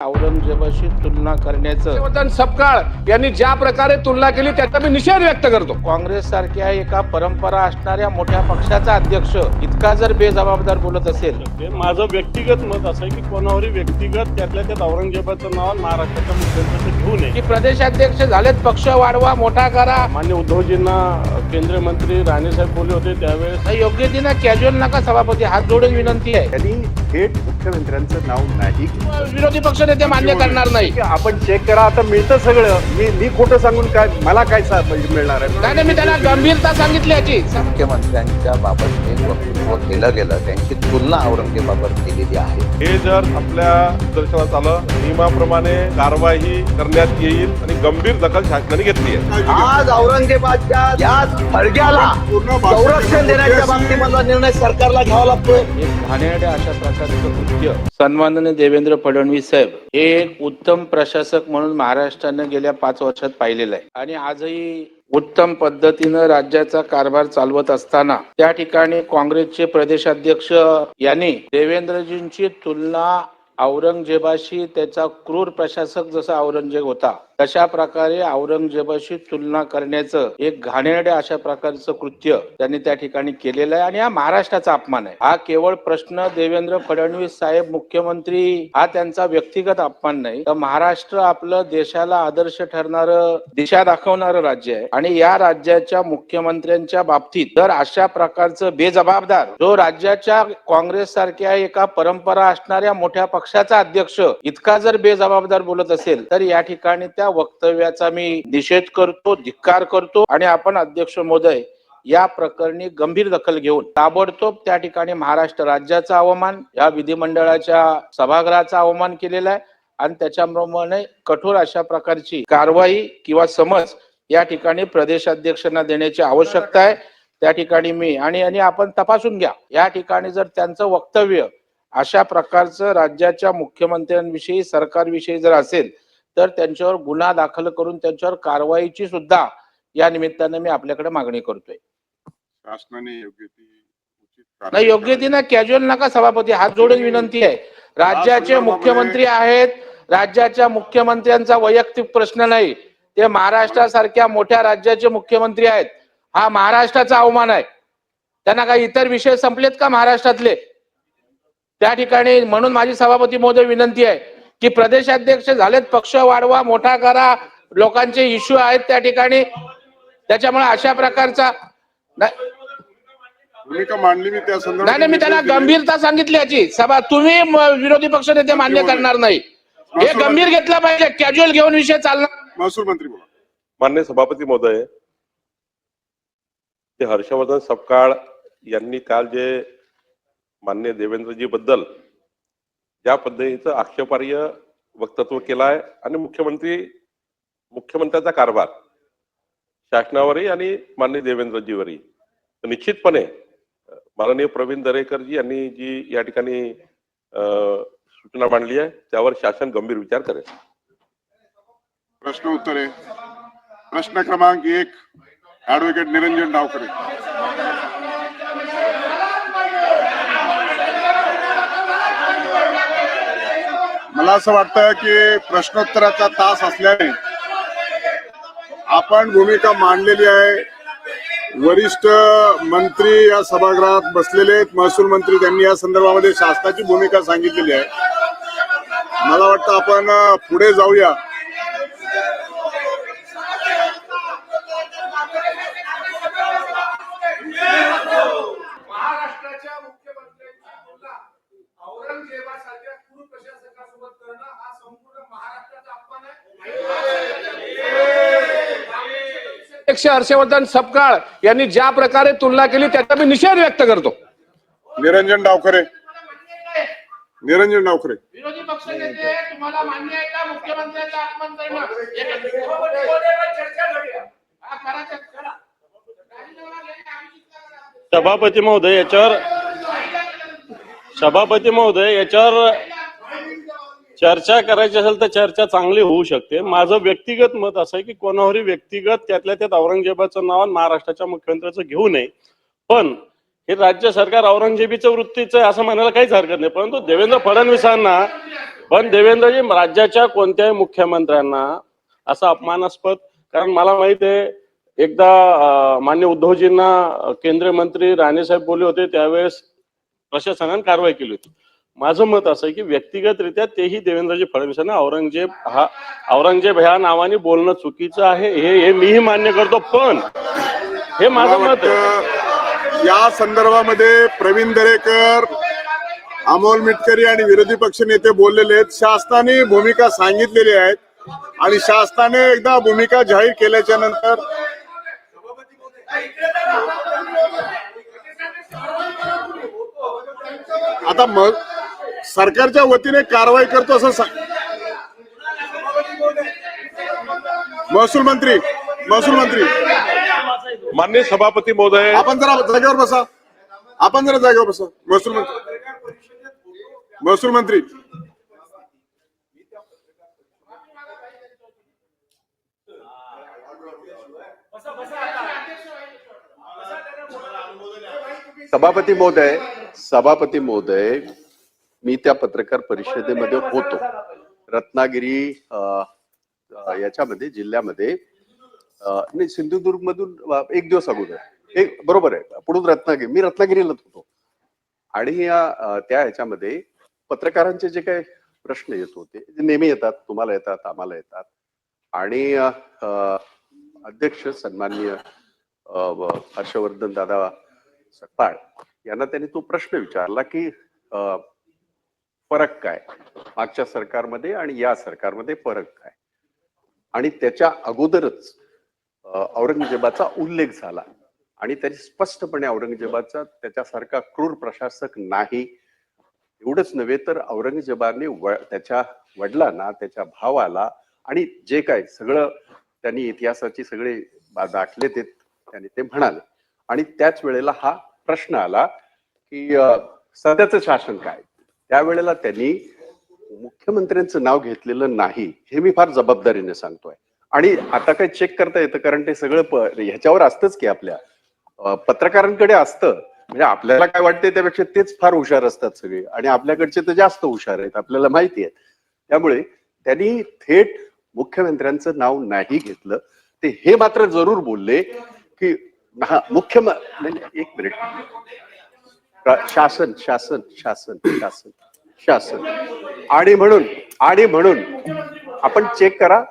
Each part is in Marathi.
औरंगजेबाशी तुलना करण्याचं सपकाळ यांनी ज्या प्रकारे तुलना केली त्याचा मी निषेध व्यक्त करतो। काँग्रेस सारख्या एका परंपरा असणाऱ्या मोठ्या पक्षाचा अध्यक्ष इतका जर बेजबाबदार बोलत असेल, माझं व्यक्तिगत मत असं आहे की कोणावरही व्यक्तिगत त्यातल्या त्यात औरंगजेबाचं नाव महाराष्ट्राच्या मुख्यमंत्र्यांचं घेऊ नये। की प्रदेशाध्यक्ष झालेत, पक्ष वाढवा, मोठा करा। मान्य उद्धवजींना केंद्रीय मंत्री राणेसाहेब बोलले होते त्यावेळेस योग्यतेनं कॅज्युअल नका सभापती, हात जोडून विनंती आहे। त्यांनी थेट मुख्यमंत्र्यांचं नाव नाही घेतलं। विरोधी पक्ष नेते मान्य करणार नाही। आपण चेक करा, आता मिळतं सगळं। मी खोटं सांगून काय मला काय मिळणार आहे? नाही, मी त्यांना गंभीरता सांगितली याची। मुख्यमंत्र्यांच्या बाबत जे वक्तव्य केलं गेलं त्यांची तुलना औरंगजेबाबत केलेली आहे। हे जर आपल्या दर्शनात आलं, नियमाप्रमाणे कारवाई करण्यात येईल आणि गंभीर दखल शासनाने घेतली आहे। आज औरंगजेबाच्या या थडग्याला संरक्षण देण्याच्या बाबतीमधला निर्णय सरकारला घ्यावा लागतोय। एक घाणेरड्या अशा प्रकारचं कृत्य सन्माननीय देवेंद्र फडणवीस साहेब हे एक उत्तम प्रशासक म्हणून महाराष्ट्रानं गेल्या 5 वर्षात पाहिलेलं आहे आणि आजही उत्तम पद्धतीनं राज्याचा कारभार चालवत असताना त्या ठिकाणी काँग्रेसचे प्रदेशाध्यक्ष यांनी देवेंद्रजींची तुलना औरंगजेबाशी, त्याचा क्रूर प्रशासक जसा औरंगजेब होता तशा प्रकारे औरंगजेबाशी तुलना करण्याचं एक घाणेरड्या अशा प्रकारचं कृत्य त्यांनी त्या ठिकाणी केलेलं आहे आणि हा महाराष्ट्राचा अपमान आहे। हा केवळ प्रश्न देवेंद्र फडणवीस साहेब मुख्यमंत्री हा त्यांचा व्यक्तिगत अपमान नाही, तर महाराष्ट्र आपलं देशाला आदर्श ठरणारं, दिशा दाखवणारं राज्य आहे आणि या राज्याच्या मुख्यमंत्र्यांच्या बाबतीत जर अशा प्रकारचं बेजबाबदार, जो राज्याच्या काँग्रेस सारख्या एका परंपरा असणाऱ्या मोठ्या पक्षाचा अध्यक्ष इतका जर बेजबाबदार बोलत असेल, तर या ठिकाणी त्या वक्तव्याचा मी निषेध करतो, धिक्कार करतो आणि आपण अध्यक्ष महोदय या प्रकरणी गंभीर दखल घेऊन ताबडतोब त्या ठिकाणी महाराष्ट्र राज्याचा अवमान, या विधिमंडळाच्या सभागृहाचा अवमान केलेला आहे आणि त्याच्याप्रमाणे कठोर अशा प्रकारची कारवाई किंवा समज या ठिकाणी प्रदेशाध्यक्षांना देण्याची आवश्यकता आहे। त्या ठिकाणी मी आणि आपण तपासून घ्या, या ठिकाणी जर त्यांचं वक्तव्य अशा प्रकारचं राज्याच्या मुख्यमंत्र्यांविषयी, सरकारविषयी जर असेल तर त्यांच्यावर गुन्हा दाखल करून त्यांच्यावर कारवाईची सुद्धा या निमित्तानं मी आपल्याकडे मागणी करतोय। शासनाने नाही, योग्यतेनं कॅज्युअल नका सभापती, हात जोडून विनंती आहे। राज्याचे मुख्यमंत्री आहेत, राज्याच्या मुख्यमंत्र्यांचा वैयक्तिक प्रश्न नाही, ते महाराष्ट्रासारख्या मोठ्या राज्याचे मुख्यमंत्री आहेत। हा महाराष्ट्राचा अवमान आहे। त्यांना काही इतर विषय संपलेत का महाराष्ट्रातले? त्या ठिकाणी म्हणून माझी सभापती महोदय विनंती आहे की प्रदेशाध्यक्ष झालेत, पक्ष वाढवा, मोठा करा, लोकांचे इश्यू आहेत त्या ठिकाणी, त्याच्यामुळे अशा प्रकारचा भूमिका मांडली मी त्या संदर्भात। नाही, मी त्यांना गंभीरता सांगितली याची। सभा तुम्ही विरोधी पक्ष नेते मान्य करणार नाही, हे गंभीर घेतलं पाहिजे, कॅज्युअल घेऊन विषय चालणार। महसूल मंत्री बोला। मान्य सभापती महोदय, ते हर्षवर्धन सपकाळ यांनी काल जे मान्य देवेंद्रजी बद्दल ज्या पद्धतीचं आक्षेपार्ह वक्तव्य केलं आहे आणि मुख्यमंत्र्याचा कारभार शासनावरही आणि माननीय देवेंद्रजीवरही, तर निश्चितपणे माननीय प्रवीण दरेकरजी यांनी जी या ठिकाणी सूचना मांडली आहे त्यावर शासन गंभीर विचार करेल। प्रश्न उत्तरे। प्रश्न क्रमांक 1 ऍडव्होकेट निरंजन डावखरे। मला असं वाटतं की प्रश्नोत्तराचा तास असल्याने आपण भूमिका मांडलेली आहे। वरिष्ठ मंत्री या सभागृहात बसलेले आहेत, महसूल मंत्री, त्यांनी या संदर्भामध्ये शासनाची भूमिका सांगितलेली आहे। मला वाटतं आपण पुढे जाऊया। महाराष्ट्राच्या मुख्यमंत्र्यांची तुलना औरंगजेबासारख्या क्रूर प्रशासकासोबत करणं हा संपूर्ण महाराष्ट्राचा अपमान आहे। अध्यक्ष हर्षवर्धन सपकाळ यांनी ज्या प्रकारे तुलना केली त्याचा मी निषेध व्यक्त करतो। निरंजन डावखरे। निरंजन डावखरे। विरोधी पक्ष नेते तुम्हाला मान्य आहे का मुख्यमंत्र्यांचा अपमान करणं? सभापती महोदय याच्यावर चर्चा करायची असेल तर चर्चा चांगली होऊ शकते। माझं व्यक्तिगत मत असं आहे की कोणावरही व्यक्तिगत त्यातल्या त्यात औरंगजेबाचं नाव महाराष्ट्राच्या मुख्यमंत्र्यांचं घेऊ नये, पण हे राज्य सरकार औरंगजेबीचं वृत्तीचं आहे असं म्हणायला काहीच हरकत नाही. परंतु देवेंद्र फडणवीसांना राज्याच्या कोणत्याही मुख्यमंत्र्यांना असं अपमानास्पद, कारण मला माहित आहे एकदा मान्य उद्धवजींना केंद्रीय मंत्री राणेसाहेब बोलले होते, त्यावेळेस प्रशासनाने कारवाई केली होती. माझं मत असं आहे की व्यक्तिगतरित्या तेही देवेंद्रजी फडणवीसांना औरंगजेब ह्या नावाने बोलणं चुकीचं आहे, हे मीही मान्य करतो. पण हे माझं मत आहे. या संदर्भामध्ये प्रवीण दरेकर, अमोल मिटकरी आणि विरोधी पक्ष नेते बोललेले आहेत. शासनाने भूमिका सांगितलेली आहेत आणि शासनाने एकदा भूमिका जाहीर केल्याच्या नंतर आता मग सरकारच्या वतीने कारवाई करतो असं महसूल मंत्री माननीय सभापती महोदय, आपण जरा जागेवर बसा. महसूल मंत्री सभापती महोदय, मी त्या पत्रकार परिषदेमध्ये होतो. रत्नागिरी याच्यामध्ये जिल्ह्यामध्ये नाही, सिंधुदुर्ग मधून एक दिवस अगोदर, बरोबर आहे, पुढून मी रत्नागिरीलाच होतो. आणि त्या ह्याच्यामध्ये पत्रकारांचे जे काही प्रश्न येत होते, जे नेहमी येतात, तुम्हाला येतात, आम्हाला येतात. आणि अध्यक्ष सन्माननीय हर्षवर्धन दादा सकपाळ यांना त्यांनी तो प्रश्न विचारला की फरक काय मागच्या सरकारमध्ये आणि या सरकारमध्ये, फरक काय. आणि त्याच्या अगोदरच औरंगजेबाचा उल्लेख झाला आणि त्यांनी स्पष्टपणे औरंगजेबाचा त्याच्यासारखा क्रूर प्रशासक नाही, एवढंच नव्हे तर औरंगजेबाने त्याच्या वडिलांना, त्याच्या भावाला आणि जे काय सगळं त्यांनी इतिहासाची सगळे दाखले त्यांनी ते म्हणाले. आणि त्याच वेळेला हा प्रश्न आला की सध्याचं शासन काय. त्यावेळेला त्यांनी मुख्यमंत्र्यांचं नाव घेतलेलं नाही, हे मी फार जबाबदारीने सांगतोय. आणि आता काही चेक करता येतं, कारण ते सगळं ह्याच्यावर असतंच की आपल्या पत्रकारांकडे असतं. म्हणजे आपल्याला काय वाटतंय त्यापेक्षा तेच फार हुशार असतात सगळे, आणि आपल्याकडचे तर जास्त हुशार आहेत, आपल्याला माहिती आहे. त्यामुळे त्यांनी थेट मुख्यमंत्र्यांचं नाव नाही घेतलं. ते हे मात्र जरूर बोलले की एक मिनिट, शासन शासन शासन शासन शासन आणि म्हणून आपण चेक करा.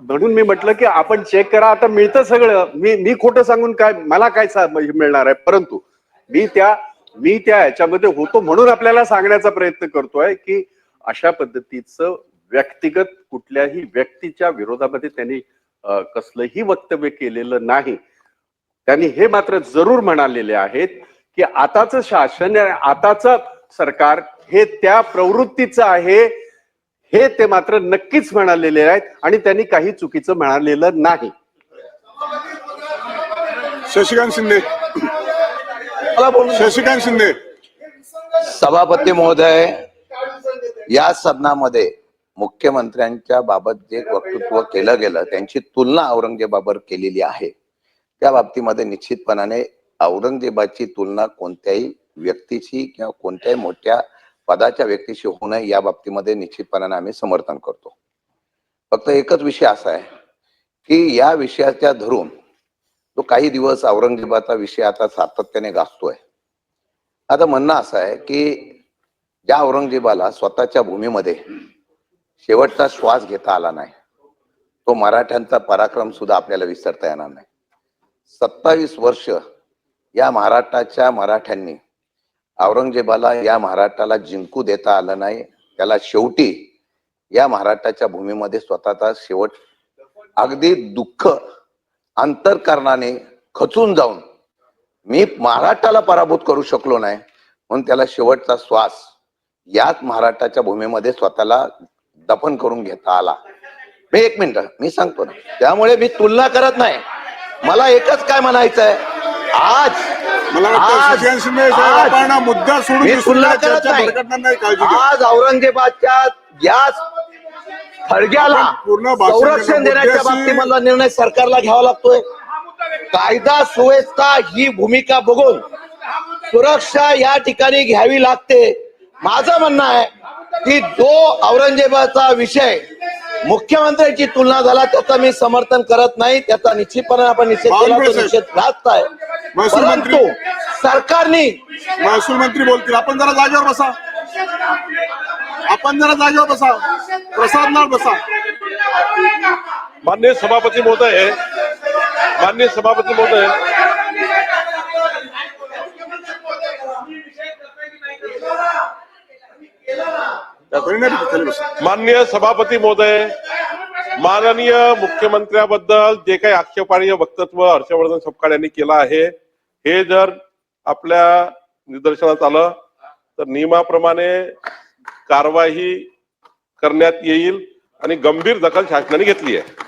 म्हणून मी म्हटलं की आपण चेक करा. आता मिळतं सगळं. मी खोटं सांगून काय, मला काय मिळणार आहे. परंतु मी त्या ह्याच्यामध्ये होतो म्हणून आपल्याला सांगण्याचा प्रयत्न करतोय की अशा पद्धतीचं व्यक्तिगत कुठल्याही व्यक्तीच्या विरोधामध्ये त्यांनी कसलंही वक्तव्य केलेलं नाही. त्यांनी हे मात्र जरूर म्हणालेले आहेत की आताच शासन, आताच सरकार हे त्या प्रवृत्तीचं आहे, हे ते मात्र नक्कीच म्हणालेले आहेत. आणि त्यांनी काही चुकीचं म्हणालेलं नाही. शशिकांत शिंदे. सभापती महोदय, या सदनामध्ये मुख्यमंत्र्यांच्या बाबत जे वक्तव्य केलं गेलं, त्यांची तुलना औरंगजेबाबरोबर केलेली आहे. त्या बाबतीमध्ये निश्चितपणाने औरंगजेबाची तुलना कोणत्याही व्यक्तीची किंवा कोणत्याही मोठ्या पदाच्या व्यक्तीशी होऊ नये, या बाबतीमध्ये निश्चितपणाने आम्ही समर्थन करतो. फक्त एकच विषय असा आहे की या विषयाच्या धरून तो काही दिवस औरंगजेबाचा विषय आता सातत्याने गाजतोय. आता म्हणणं असं आहे की ज्या औरंगजेबाला स्वतःच्या भूमीमध्ये शेवटचा श्वास घेता आला नाही, तो मराठ्यांचा पराक्रम सुद्धा आपल्याला विसरता येणार नाही. 27 वर्ष या महाराष्ट्राच्या मराठ्यांनी औरंगजेबाला या महाराष्ट्राला जिंकू देता आलं नाही. त्याला शेवटी या महाराष्ट्राच्या भूमीमध्ये स्वतःचा शेवट अगदी दुःख अंतःकरणाने खचून जाऊन मी महाराष्ट्राला पराभूत करू शकलो नाही म्हणून त्याला शेवटचा श्वास याच महाराष्ट्राच्या भूमीमध्ये स्वतःला दफन करून घेता आला. मी एक मिनिट मी सांगतो ना, त्यामुळे मी तुलना करत नाही. मला एकच काय म्हणायचं आहे, आज मुद्दा सोडून आज औरंगजेबाच्या या थडग्याला संरक्षण देण्याच्या बाबतीमधला निर्णय सरकारला घ्यावा लागतोय. कायदा सुव्यवस्था ही भूमिका बघून सुरक्षा या ठिकाणी घ्यावी लागते. माझं म्हणणं आहे की जो औरंगजेबाचा विषय मुख्यमंत्र्यांची तुलना झाला त्याचा मी समर्थन करत नाही. त्याचा निश्चितपणे आपण निषेध केला, तो निषेध रास्त आहे. महसूल मंत्री परंतु सरकारने महसूल मंत्री बोलतील. आपण जरा जागेवर बसा. आपण जरा जागेवर बसा. प्रसाद लाड बसा. माननीय सभापती महोदय, माननीय सभापती महोदय, माननीय मुख्यमंत्र्याबद्दल जे काही आक्षेपार्ह वक्तव्य हर्षवर्धन सपकाळ यांनी केलं आहे, हे जर आपल्या निदर्शनास आलं तर नियमाप्रमाणे कारवाई करण्यात येईल आणि गंभीर दखल शासनाने घेतली आहे.